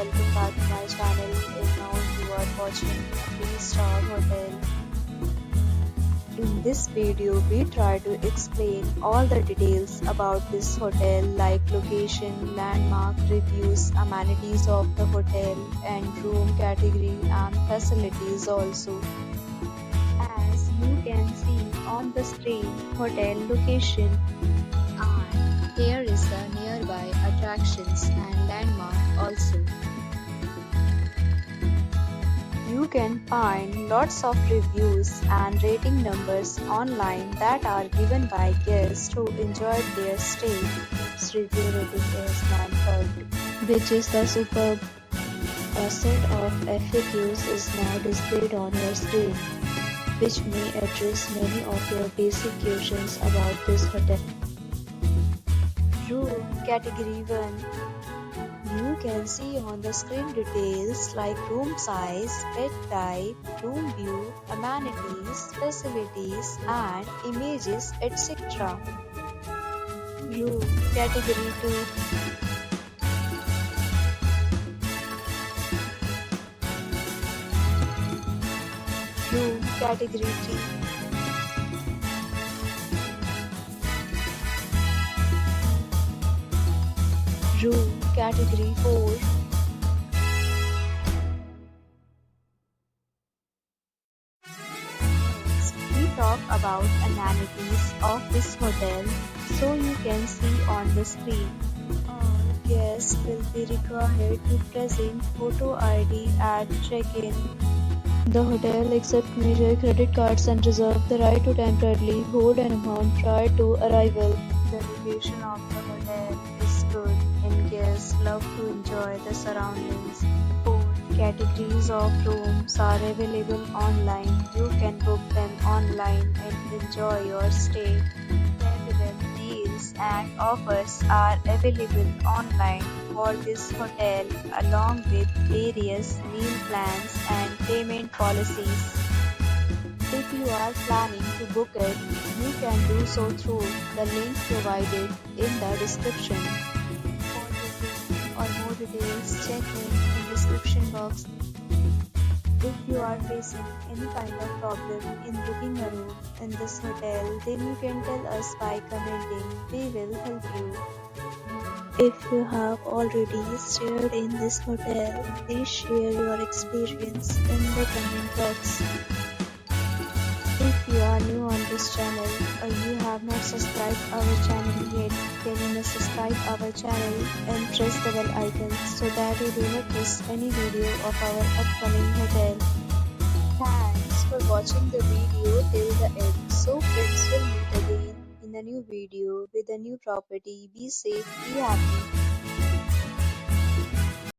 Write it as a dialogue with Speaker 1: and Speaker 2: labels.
Speaker 1: welcome back to my channel. And now you are watching a 3-star hotel. In this video, we try to explain all the details about this hotel like location, landmark, reviews, amenities of the hotel, and room category and facilities also. As you can see on the screen, hotel location, and here is the nearby attractions and landmark also. You can find lots of reviews and rating numbers online that are given by guests who enjoyed their stay. Its review rating is 9.0, which is the superb. A set of FAQs is now displayed on your screen, which may address many of your basic questions about this hotel. Room Category 1. You can see on the screen details like room size, bed type, room view, amenities, facilities, and images, etc. Room Category 2. Room Category 3. Room Category 4. Next, we talk about amenities of this hotel. So you can see on the screen. All guests will be required to present photo ID at check-in. The hotel accepts major credit cards and reserves the right to temporarily hold an amount prior to arrival. The location of the hotel is good and guests love to enjoy the surroundings. 4 categories of rooms are available online. You can book them online and enjoy your stay. Several deals and offers are available online for this hotel along with various meal plans and payment policies. If you are planning to book it, you can do so through the link provided in the description. For booking or more details, check link in description box. If you are facing any kind of problem in booking a room in this hotel, then you can tell us by commenting. We will help you. If you have already stayed in this hotel, please share your experience in the comment box. If you are new on this channel or you have not subscribed our channel yet, then you must subscribe our channel and press the bell icon so that you do not miss any video of our upcoming hotel. Thanks for watching the video till the end. So friends, will meet again in a new video with a new property. Be safe, be happy.